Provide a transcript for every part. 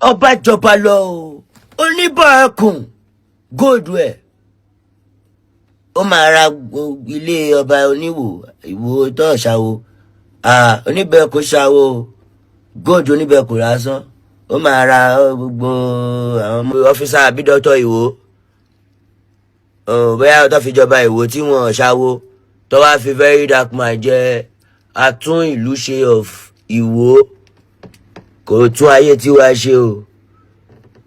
ọba jọba lọ oníbọ̀ ẹkùn góòdù ẹ̀ ó máa ra ilé ọba oníwò ìwò tó ṣàwò oníbẹ̀ẹ̀kùn ṣàwò góòdù oníbẹ̀ẹ̀kùn lásán ó máa ra gbogbo àwọn ọ́fíìsà àbídọ́tọ̀ ìwò bóyá tó fi jọba ìwò tí wọ́n ṣàwò tó wá fi very dark man jẹ atún ìlú ṣe of ìwò kò tún ayé tí wàá ṣe o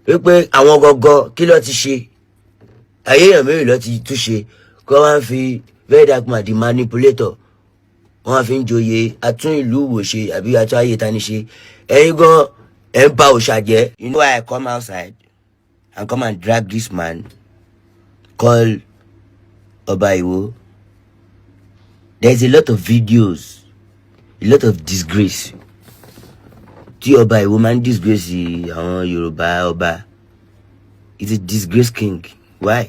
wípé àwọn gọgọ kí ló ti ṣe ayé èèyàn mẹ́rin ló ti tún ṣe kó wọ́n fi very dark man di manipulator wọ́n fi ń joyè atún ìlú wò ṣe àbí atún ayé tani ṣe ẹ̀yin gan ẹ̀ ń ba òòṣà jẹ́. You know why I come outside and come and drag this man called Ọba Ìwó? There's a lot of videos, a lot of disgrace tí Ọba Ìwó máa ń disgrace àwọn Yorùbá ọba. He's a disgrace king. Why?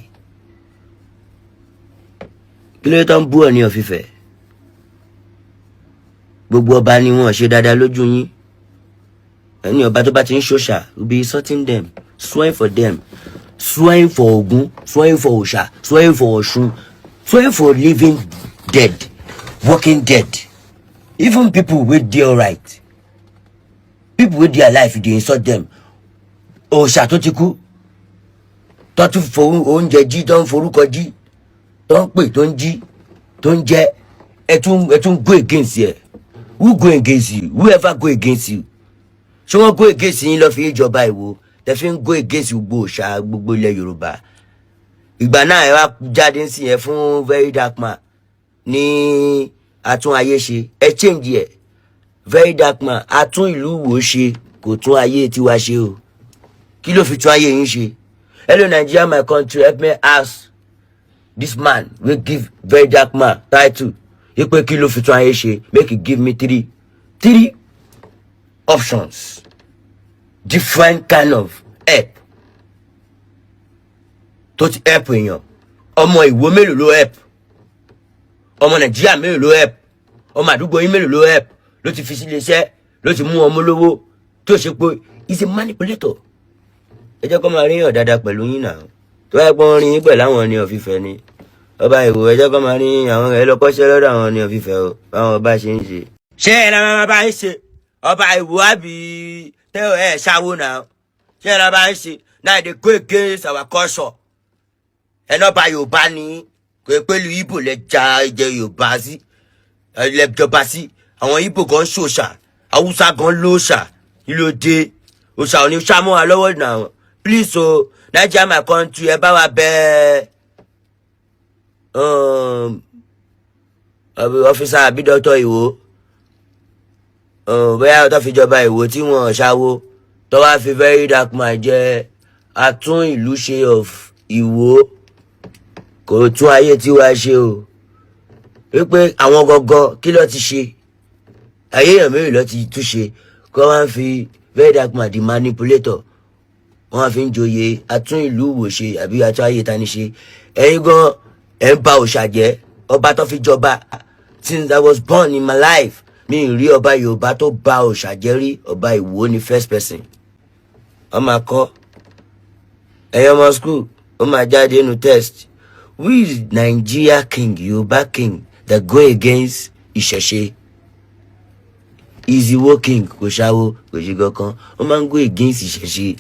Kí ló tó ń bú Ọọ̀ni of Ifẹ̀? Gbogbo ọba ni wọ́n ṣe dáadáa lójú yín. Ẹni ọba tó bá ti ń ṣòṣà will be insulting them, swearing for them, swearing for Ògún, swearing for òòṣà, swearing for Ọ̀ṣun, swearing for living dead, walking dead. Even people wey dey alright, people wey dey alive, you dey insult them. Òòṣà tó ti kú, tó tún oúnjẹ jí, tó ń forúkọ jí, tó ń pè, tó ń jí, tó ń jẹ, ẹ tún go against ẹ. Who go against you? Whoever go against you? Ṣé wọ́n go against yín lọ fi ìjọba Ìwó? Tẹ fi ń go against gbogbo òòṣà gbogbo ilẹ̀ Yorùbá. Ìgbà náà ẹ wá jáde sí yẹn fún very dark man ní atún ayé ṣe. Ẹ change ẹ. Very dark man atún ìlú Ìwó ṣe kò tún ayé tiwa ṣe o. Kí ló fi tún ayé yín ṣe? Hello Nigeria, my country, help me ask this man wey give very dark man title. Ipe kí ló fi tún ayé ṣe? Make he give me three options, different kind of help tó ti help èèyàn. Ọmọ Ìwó mélòó ló help? Ọmọ Nàìjíríà mélòó ló help? Ọmọ àdúgbò yín mélòó ló help? Ló ti fi sí iléeṣẹ́, ló ti mú ọmọ lówó tó ṣe pé he's a manipulator. Ẹ jẹ́ kó máa ríyàn dáadáa pẹ̀lú yín náà. Tó bá gbọ́n rí yín pẹ̀lú àwọn Ọọ̀ni of Ifẹ̀ ni. Ọba Ìwó ẹ jẹ́ kó máa rí àwọn ẹ lọ kọ́ṣẹ́ lọ́dọ̀ àwọn Ọọ̀ni of Ifẹ̀ o báwọn ọba ṣe ń ṣe. Ṣé ẹ lọ́ọ́ bá ń ṣe Ọba Ìwó àbí tẹ́ ẹ ṣáwó náà? Ṣé ẹ lọ́ọ́ bá ń ṣe? Now they go against our culture. Ẹ náà bá Yorùbá ní kò pẹ̀lú Ìgbò lẹ́jà ìjẹ Yorùbá sí lẹ́jọba sí. Àwọn Ìgbò gan ṣòṣà, Haúsá gan lóṣà, kí ló dé? Òṣà ò ní ṣàmú wa lọ́wọ́ náà. Please o, Nigeria my country, ẹ bá wa bẹ́ẹ̀ ọ́fíìsà àbídọ́tọ̀ Ìwó. Bóyá tó fi jọba Ìwó tí wọ́n ṣàwó tó wá fi very dark man jẹ atún ìlú ṣe of Ìwó kò tún ayé tí wàá ṣe o. Wípé àwọn gọgọ kí ló ti ṣe? Ayé èèyàn mẹ́rin ló ti tún ṣe kó wọ́n fi very dark man di manipulator. Wọ́n fi ń joyè atún ìlú wò ṣe àbí atún ayé tani ṣe. Ẹ̀yin gan ẹ̀ ń ba òòṣà jẹ́. Ọba tó fi jọba since I was born in my life mi rí ọba Yorùbá tó ba òòṣà jẹ́ rí. Ọba Ìwó ni first person. Wọ́n máa kọ́ ẹ̀yin ọmọ school ó máa jáde nínú test. Who is Nigeria king, Yorùbá king that go against Ìṣẹ̀ṣe? Is Ìwó king kò ṣáwó kò ṣe kankan. Ó máa ń go against Ìṣẹ̀ṣe.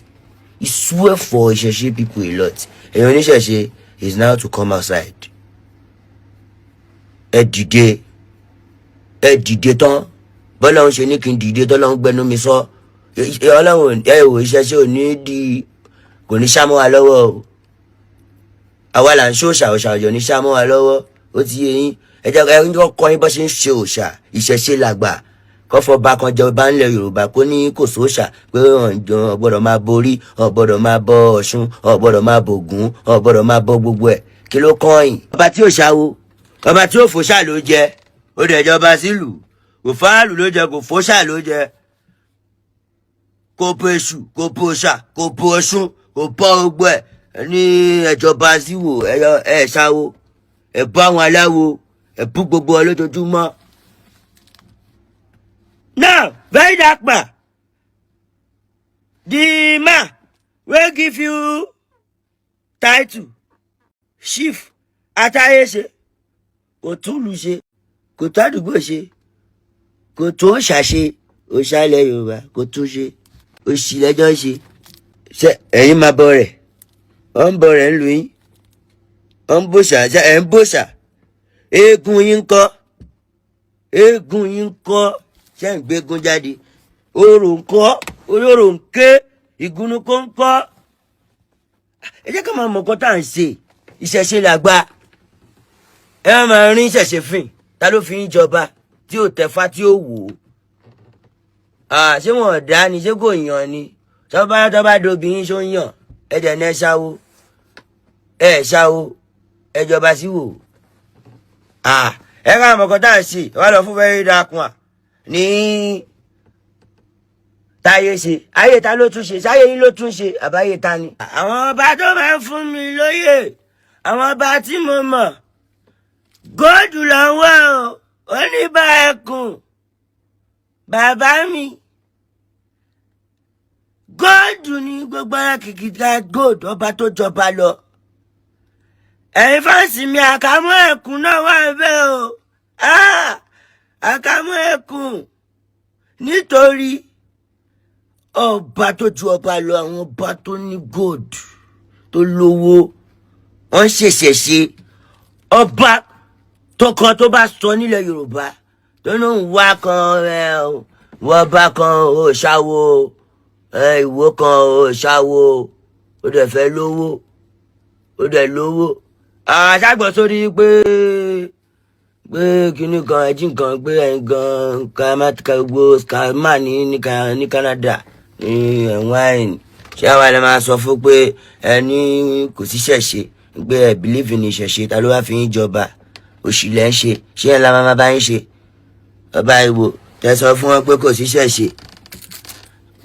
He swear for Ìṣẹ̀ṣe people a lot. Ẹ̀yin oníṣẹ̀ṣe is now to come outside. Ẹ dìde tán bọ́lá ń ṣe ní kí n dìde tọ́lá ń gbẹnu mi sọ Ọlọ́run ẹ wò Ìṣẹ̀ṣe ò ní di kò ní ṣá mọ́ wa lọ́wọ́ o. Àwa là ń ṣe òòṣà òjò ní ṣá mọ́ wa lọ́wọ́. Ó ti yé yín. Ẹ jẹ́ ẹ kọ́ yín bó ṣe ń ṣe òòṣà. Ìṣẹ̀ṣe làgbà kọ́fọ́ bá kan jẹ ọba ńlẹ̀ Yorùbá kó ní kò sóòṣà pé ọ̀ gbọ́dọ̀ máa borí, ọ̀ gbọ́dọ̀ máa bọ Ọ̀ṣun, ọ̀ gbọ́dọ̀ máa bọ Ògún, ọ̀ gbọ́dọ̀ máa bọ gbogbo ẹ̀. Kí ló kàn yín? Ọba tí ò ṣáwó, ọba tí ò fòṣà ló jẹ. Ó dẹ̀ jọba sílùú. Kò fáàlù ló jẹ, kò fòṣà ló jẹ. Kò bo èṣù, kò bo òòṣà, kò bo Ọ̀ṣun, kò bọ́ gbogbo ẹ̀. Ní ẹjọba síwò ẹ ṣáwó. Ẹ bọ́ àwọn aláwo, ẹ bú gbogbo ọ lójoojúmọ́. Now, very dark man. The man will give you title chief àtayé ṣe kò túlù ṣe kò tádùúgbò ṣe kò tó ṣàṣe òṣàlẹ̀ Yorùbá kò tún ṣe òṣì lẹ́jọ́ ṣe ẹ̀yin máa bọ rẹ̀ ọ ń bọ rẹ̀ ń lu yín ọ ń bòṣà ẹ̀ ń bòṣà eégún yín ń kọ́ eégún yín ń kọ́ ṣe ń gbégún jáde orò ń kọ́ olóró ń ké ìgúnnukó ń kọ́ ẹ jẹ́ ká máa mọ̀ nǹkan tá à ń ṣe ìṣẹ̀ṣe làgbà ẹ máa rin ìṣẹ̀ṣe fìn ta ló fi ń jọba tí ò tẹ̀fá tí ó wò ó ṣé wọn dá ni ṣé kò yàn ni tọ́ba dobi yín ṣó ń yàn ẹ dẹ̀ ní ẹ ṣáwó ẹ jọba sí wò ẹ ká mọ̀ nǹkan tá à ń ṣe wà lọ fún fẹ́ẹ́ dákun ní táyé ṣe ayé ta ló tún ṣe sáyé yín ló tún ṣe àbáyé ta ni. àwọn ọba tó máa ń fún mi lóyè àwọn ọba tí mo mọ̀ góòdù lọ́wọ́ ó ní bá ẹkùn bàbá mi góòdù ní gbogbo ara kìkìtà góòdù ọba tó jọba lọ ẹ̀yin fáǹsì mi àkàmọ́ ẹkùn náà wà bẹ́ẹ̀ o àkàmọ́ ẹkùn nítorí ọba tó ju ọba lọ àwọn ọba tó ní gold tó lówó wọn ṣẹ̀ṣẹ̀ ṣe ọba tó kan tó bá sọ nílẹ̀ Yorùbá tó ní òun wá kan wọ́n bá kan ó ṣáwó ìwó kan ó ṣáwó ó dẹ̀ fẹ́ lówó ó dẹ̀ lówó àṣàgbọ̀ sórí pé kíní kan ẹjí nǹkan pé ẹ̀yin gan gbogbo scammer ní Canada wine ṣé àwa lè máa sọ fún pé ẹni kò sí ṣẹ̀ṣe pé ẹ believe in ìṣẹ̀ṣe ta ló wá fi yín jọba òṣìlẹ̀ ń ṣe ṣé ẹ̀ la máa bá yín ṣe ọba Ìwó tẹ sọ fún wọn pé kò sí ṣẹ̀ṣe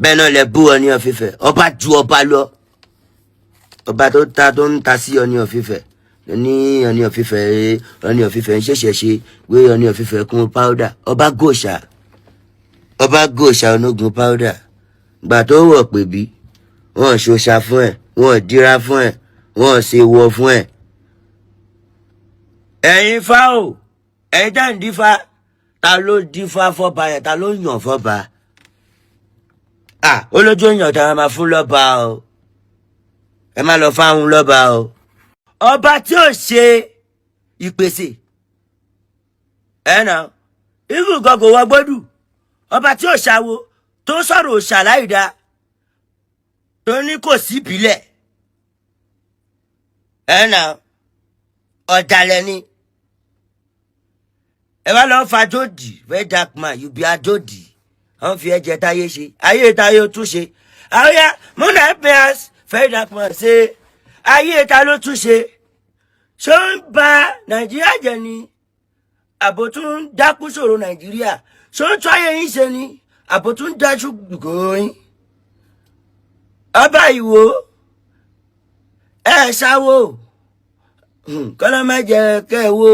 bẹ́ẹ̀ náà lẹ bú Ọọ̀ni of Ifẹ̀ ọba ju ọba lọ ọba tó ń ta sí Ọọ̀ni of Ifẹ̀ ní Ọọ̀ni of Ifẹ̀ ń ṣẹ̀ṣẹ̀ ṣe pé Ọọ̀ni of Ifẹ̀ kún powder ọba gòṣà onógun powder gbà tó wọ̀ pè bí wọ́n ṣoṣà fún ẹ̀ wọ́n dira fún ẹ̀ wọ́n ṣe wọ fún ẹ̀. ẹ̀yin fa o ẹ̀yin tá ń dífá ta ló dífá fọ́ba yẹn ta ló yàn fọ́ba olójú èèyàn tá a máa fún lọ́ba o ẹ má lọ fáwọn lọ́ba o. ọba tí ò ṣe ìpèsè ẹ̀nà ibùgọ́ kò wọ gbọ́dù ọba tí ò ṣàwo tó sọ̀rọ̀ òṣà láìda tó ní kò sí ìbílẹ̀ ẹ̀nà ọ̀dàlẹ̀ ni ẹ wá lọ́ọ́ fa dòdì very dark man you be adòdì wọ́n fi ẹ̀jẹ̀ táyé ṣe ayé táyé ó tún ṣe àwòyá múnà pẹ́ẹ́s very dark man ṣe ayé ta ló tún ṣe ṣó ń ba Nàìjíríà jẹ́ ni àbò tún dákú ṣòro Nàìjíríà ṣó ń tún ayé yín ṣe ni àbò tún dájú gbòòyìn ọba Ìwó ẹ ṣáwó kọ́lá má jẹ kẹ́ ẹ wó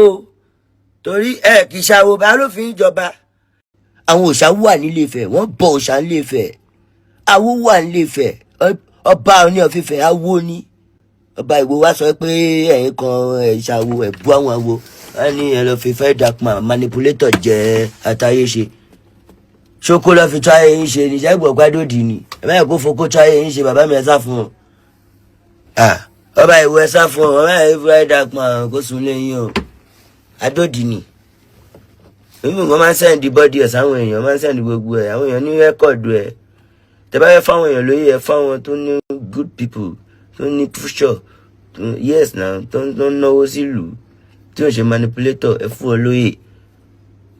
torí ẹ kì í ṣàwó bá ló fi ń jọba. àwọn òòṣà wà nílé Ifẹ̀ wọ́n bọ òòṣà nílé Ifẹ̀ àwo wà nílé Ifẹ̀ ọba Ọọ̀ni of Ifẹ̀ àwo ni ọba Ìwó wá sọ pé ẹ̀yin kan ẹ̀ ṣàwo ẹ̀ bú àwọn àwo wọ́n ní ẹ lọ fi fẹ́ darkman manipulator jẹ́ àtayé ṣe ṣókó lọ fi tó ayé yín ṣe ní ìṣẹ́gbọ̀ gbádòdì ni ẹ má yẹ kó fokó tó ayé yín ṣe bàbá mi ẹ sá fún ọ ọba Ìwó ẹ sá fún ọ ọba yẹn fẹ́ darkman kó sùn lẹ́yìn o adódì ni wọ́n máa ń sẹ́ndì bọ́dì ẹ̀ sáwọn èèyàn máa ń sẹ́ndì gbogbo ẹ̀ àwọn èèyàn ní rẹ́kọ̀dù ẹ̀ tẹ́ bá fẹ́ fáwọn èèyàn lóye ẹ̀ fáwọn tó ní good people tó ní future yes na tó ń náwó sílùú tí ò ṣe manipulator ẹ fún ọ lóye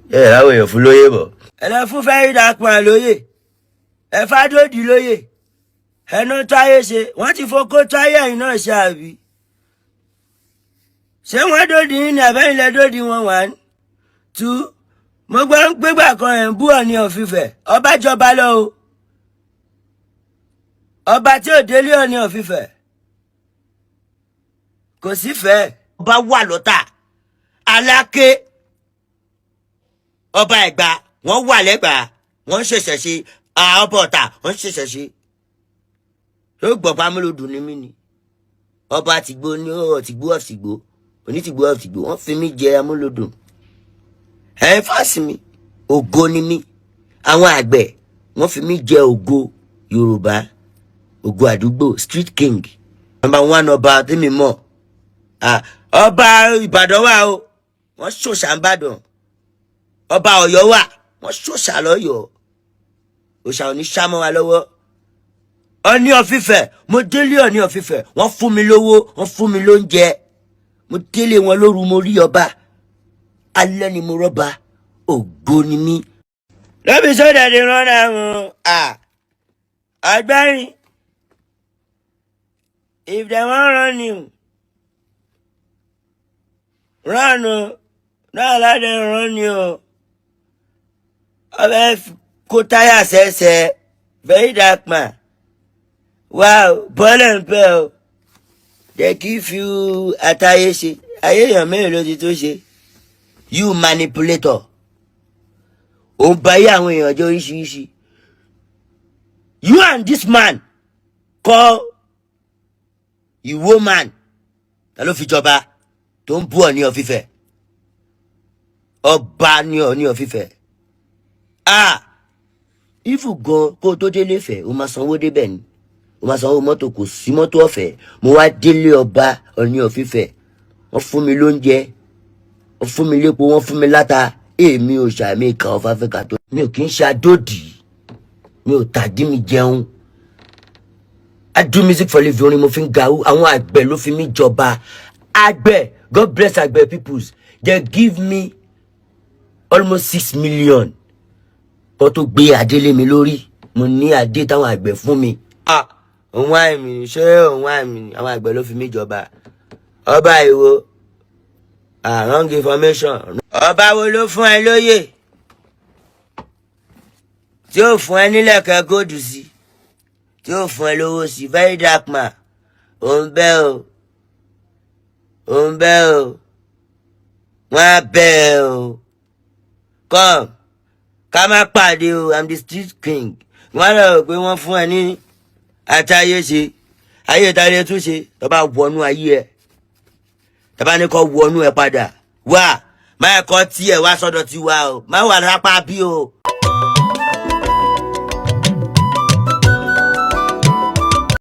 ẹ láwọn èèyàn fún lóye bọ̀. ẹ lọ fún fẹ́ẹ́ dàpọ̀ lóye ẹ fàdódì lóye ẹnu táyé ṣe wọ́n ti fokó táyé ẹ̀yìn náà ṣe àbí ṣé wọ́n dòdì yín ní àbẹ́yìn lẹ dòdì wọn 1 2 mo gbọ́ ń gbégbà kan ẹ̀ ń bú Ọọ̀ni of Ifẹ̀ ọba jọba lọ o ọba tí ò délé Ọọ̀ni of Ifẹ̀ kò sí fẹ́ ọba wà lọ́tà Aláké ọba Ẹ̀gbá wọ́n wà lẹ́gbàá wọ́n ṣẹ̀ṣẹ̀ ṣe ọba Ọ̀tà wọ́n ṣẹ̀ṣẹ̀ ṣe Ó gbọ́ pa amúlòdùn ní mí ni. Ọba tìgbó ní ó tìgbó ọ̀tìgbó. Onítìgbó ọ̀tìgbó. Wọ́n fi mí jẹ amúlòdùn. Ẹ fásì mi. Ògo ni mí. Àwọn àgbẹ̀ wọ́n fi mí jẹ ògo Yorùbá. Ògo àdúgbò street king. Number 1 ọba tí mi mọ̀. Ọba Ìbàdàn wà o. Wọ́n ṣòṣà Ìbàdàn. Ọba Ọ̀yọ́ wà. Wọ́n ṣòṣà lọ́yọ́. Òṣà ò ní ṣá mọ́ wa lọ́wọ́. Ọọ̀ni of Ifẹ̀, mo délé Ọọ̀ni of Ifẹ̀, wọ́n fún mi lówó, wọ́n fún mi lóúnjẹ. Mo délé wọn lóru mo rí ọba. Alẹ́ ni mo rọ́ba. Ògo ni mí. Lọ́bí sódà di rán àwọn agbárin. If they wan run you, run o. Don't allow them run you. Ọbẹ̀ kó táyà sẹ́sẹ́. Very dark man. Wow, ball and bell. They give you àtayéṣe. Ayé èèyàn mẹ́rin ló ti tó ṣe. You manipulator. Ó ń bá yé àwọn èèyàn jọ oríṣiríṣi. You and this man call Ìwó man. Ta ló fi jọba tó ń bú Ọọ̀ni of Ifẹ̀. Ọba ni Ọọ̀ni of Ifẹ̀. Ifu gan kó tó délé Ifẹ̀, ó máa sanwó débẹ̀ ni. Ó máa sanwó mọ́tò, kò sí mọ́tò ọ̀fẹ́. Mo wá délé ọba Ọọ̀ni of Ifẹ̀. Wọ́n fún mi lóúnjẹ. Wọ́n fún mi lépo, wọ́n fún mi láta. Èmi ò ṣàmì ìka of Africa tó. Mi ò kí ń ṣe adódì. Mi ò tàdí mi jẹun. I do music for living, orin mo fi ń gawú. Àwọn àgbẹ̀ ló fi mí jọba. Àgbẹ̀, God bless àgbẹ̀ peoples. They give me almost 6 million. Kó tó gbé adé lé mi lórí. Mo ní adé táwọn àgbẹ̀ fún mi. Òun àìmì ṣé òun àìmì àwọn àgbẹ̀ ló fi mí jọba. Ọba Ìwó. Wrong information. Ọba wo ló fún ẹ lóyè? Tí ó fún ẹ nílẹ̀kẹ̀ góòdù sí. Tí ó fún ẹ lówó sí. Very dark man. Ó ń bẹ́ o. Ó ń bẹ́ o. Wọ́n á bẹ́ o. Come. Ká má pàdé o. I'm the street king. Wọ́n lọ pé wọ́n fún ẹ ní àtayéṣe. Ayé táyé tún ṣe. Tó bá wọnú ayé ẹ. Tó bá ní kó wọnú ẹ padà. Wá. Má ẹ̀kọ́ tí ẹ wá sọ́dọ̀ ti wá o. Má wà lápá bí o.